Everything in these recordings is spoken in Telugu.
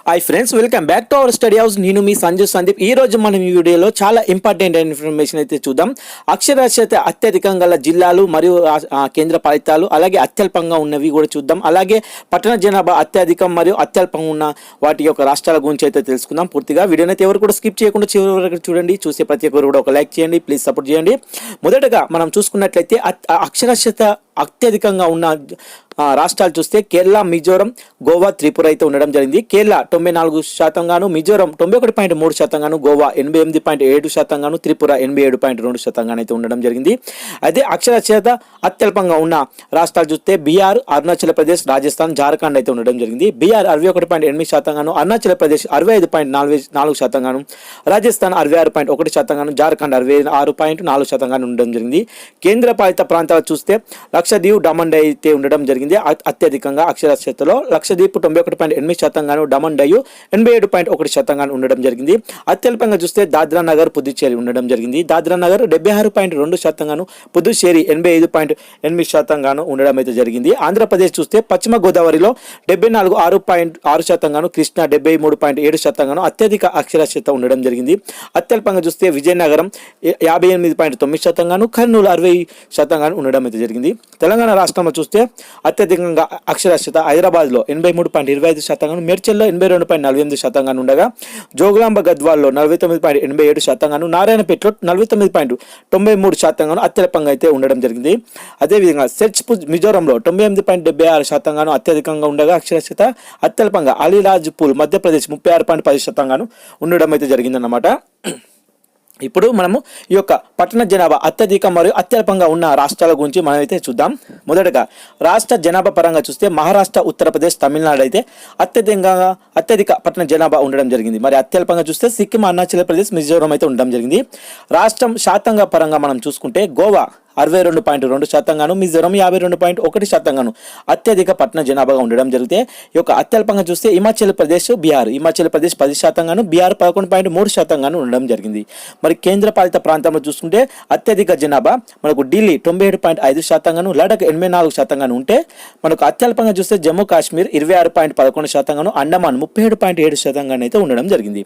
Hi friends, welcome back to our study house. నేను మీ సందీప్. ఈ రోజు మనం ఈ వీడియోలో చాలా ఇంపార్టెంట్ ఇన్ఫర్మేషన్ అయితే చూద్దాం. అక్షరాస్యత అత్యధికంగా గల జిల్లాలు మరియు కేంద్ర పాలితాలు, అలాగే అత్యల్పంగా ఉన్నవి కూడా చూద్దాం. అలాగే పట్టణ జనాభా అత్యధికం మరియు అత్యల్పంగా ఉన్న వాటి యొక్క రాష్ట్రాల గురించి అయితే తెలుసుకుందాం. పూర్తిగా వీడియోని అయితే ఎవరు కూడా స్కిప్ చేయకుండా చివరి వరకు చూడండి. చూసే ప్రతి ఒక్కరు కూడా ఒక లైక్ చేయండి, ప్లీజ్ సపోర్ట్ చేయండి. మొదటగా మనం చూసుకున్నట్లయితే అక్షరాస్యత అత్యధికంగా ఉన్న రాష్ట్రాలు చూస్తే కేరళ, మిజోరం, గోవా, త్రిపుర అయితే ఉండడం జరిగింది. కేరళ 94% గాను, మిజోరం 91.3% గాను, గోవా 88.7% గాను, త్రిపుర 87.2% గాను అయితే ఉండడం జరిగింది. అదే అక్షరాస్యత అత్యల్పంగా ఉన్న రాష్ట్రాలు చూస్తే బీహార్, అరుణాచల్ ప్రదేశ్, రాజస్థాన్, జార్ఖండ్ అయితే ఉండడం జరిగింది. బీహార్ 61.8% గాను, అరుణాచల్ ప్రదేశ్ 65.4% గాను, రాజస్థాన్ 66.1% గాను, జార్ఖండ్ 66.4% గాను ఉండడం జరిగింది. కేంద్ర పాలిత ప్రాంతాలు చూస్తే లక్షద్వీప్, డమన్ డై అయితే ఉండడం జరిగింది. అత్యధికంగా అక్షరాస్యతలో లక్షద్వీప్ 91.8% గాను, డమన్ డై 87.1% గాను ఉండడం జరిగింది. అత్యల్పంగా చూస్తే దాద్రా నగర్, పుదుచ్చేరి ఉండడం జరిగింది. దాద్రా నగర్ 76.2% గాను, పుదుచ్చేరి 85.8% గాను ఉండడం అయితే జరిగింది. ఆంధ్రప్రదేశ్ చూస్తే పశ్చిమ గోదావరిలో 74.6% గాను, కృష్ణ 73.7% గాను అత్యధిక అక్షరాస్యత ఉండడం జరిగింది. అత్యల్పంగా చూస్తే విజయనగరం 58.9% గాను, కర్నూలు 60% గాను ఉండడం అయితే జరిగింది. తెలంగాణ రాష్ట్రంలో చూస్తే అత్యధికంగా అక్షరాస్యత హైదరాబాద్లో 83.25% గాను, మేడ్చల్లో 82.48% గాను ఉండగా, జోగులాంబ గద్వాల్లో 49.87% గాను, నారాయణపేటలో 49.93% గాను అత్యల్పంగా అయితే ఉండడం జరిగింది. అదేవిధంగా సెర్చ్పూర్ మిజోరంలో 98.76% గాను అత్యధికంగా ఉండగా, అక్షరాస్యత అత్యల్పంగా అలీరాజ్పూర్ మధ్యప్రదేశ్ 36.10% గాను ఉండడం అయితే జరిగిందన్నమాట. ఇప్పుడు మనము ఈ యొక్క పట్టణ జనాభా అత్యధిక మరియు అత్యల్పంగా ఉన్న రాష్ట్రాల గురించి మనం అయితే చూద్దాం. మొదటగా రాష్ట్ర జనాభా పరంగా చూస్తే మహారాష్ట్ర, ఉత్తరప్రదేశ్, తమిళనాడు అయితే అత్యధిక పట్టణ జనాభా ఉండడం జరిగింది. మరి అత్యల్పంగా చూస్తే సిక్కిం, అరుణాచల్ ప్రదేశ్, మిజోరం అయితే ఉండడం జరిగింది. రాష్ట్రం శాతంగా పరంగా మనం చూసుకుంటే గోవా 62.2% గాను, మిజోరం 52.1% గాను అత్యధిక పట్టణ జనాభాగా ఉండడం జరిగితే, ఈ యొక్క అత్యల్పంగా చూస్తే హిమాచల్ ప్రదేశ్, బీహార్ 10% గాను, బీహార్ 11.3% గాను ఉండడం జరిగింది. మరి కేంద్ర పాలిత ప్రాంతంలో చూసుకుంటే అత్యధిక జనాభా మనకు ఢిల్లీ 97.5% గాను, లడఖ్ 84% గాను ఉంటే, మనకు అత్యల్పంగా చూస్తే జమ్మూ కాశ్మీర్ 26.11% గాను, అండమాన్ 37.7% గాను అయితే ఉండడం జరిగింది.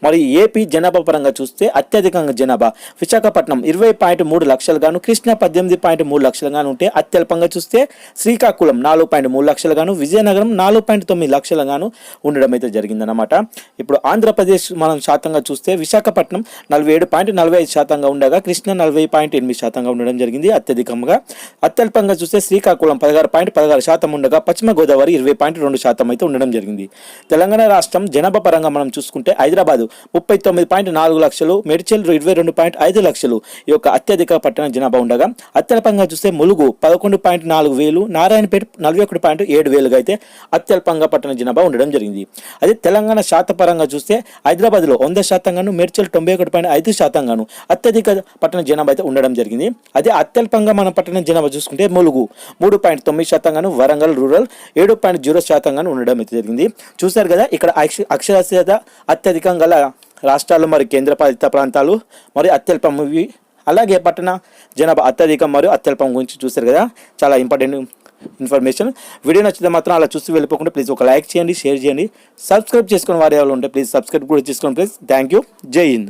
మరి ఏపీ జనాభా పరంగా చూస్తే అత్యధికంగా జనాభా విశాఖపట్నం 20.3 లక్షలు గాను, కృష్ణ 18.3 లక్షలు గాను ఉంటే, అత్యల్పంగా చూస్తే శ్రీకాకుళం 4.3 లక్షలు గాను, విజయనగరం 4.9 లక్షలు గాను ఉండడం అయితే జరిగిందన్నమాట. ఇప్పుడు ఆంధ్రప్రదేశ్ మనం శాతంగా చూస్తే విశాఖపట్నం 47.45% గా ఉండగా, కృష్ణ 40.8% గా ఉండడం జరిగింది అత్యధికంగా. అత్యల్పంగా చూస్తే శ్రీకాకుళం 16.16% ఉండగా, పశ్చిమ గోదావరి 20.2% అయితే ఉండడం జరిగింది. తెలంగాణ రాష్ట్రం జనాభా పరంగా మనం చూసుకుంటే హైదరాబాద్ 39.4 లక్షలు, మేడ్చల్ 22.5 లక్షలు ఈ యొక్క అత్యధిక పట్టణ జనాభా ఉండగా, అత్యల్పంగా చూస్తే ములుగు 11.4 వేలు, నారాయణపేట 41.7 వేలుగా అయితే అత్యల్పంగా పట్టణ జనాభా ఉండడం జరిగింది. అదే తెలంగాణ శాతపరంగా చూస్తే హైదరాబాద్లో 100% గాను, మేడ్చల్ 91.5% గాను అత్యధిక పట్టణ జనాభా అయితే ఉండడం జరిగింది. అదే అత్యల్పంగా మన పట్టణ జనాభా చూసుకుంటే ములుగు 3.9% గాను, వరంగల్ రూరల్ 7.0% గాను ఉండడం అయితే జరిగింది. చూశారు కదా, ఇక్కడ అక్షరాస్యత అత్యధికంగా గల రాష్ట్రాలు మరియు కేంద్ర పాలిత ప్రాంతాలు మరియు అత్యల్పం, అలాగే పట్టణ జనాభా అత్యధికం మరియు అత్యల్పం గురించి చూశారు కదా. చాలా ఇంపార్టెంట్ ఇన్ఫర్మేషన్. వీడియో నచ్చితే మాత్రం అలా చూసి వెళ్ళిపోకుండా ప్లీజ్ ఒక లైక్ చేయండి, షేర్ చేయండి, సబ్స్క్రైబ్ చేసుకుని వారు ఎవరు ఉంటే ప్లీజ్ సబ్స్క్రైబ్ కూడా చేసుకోండి ప్లీజ్. Thank you. జై హింద్.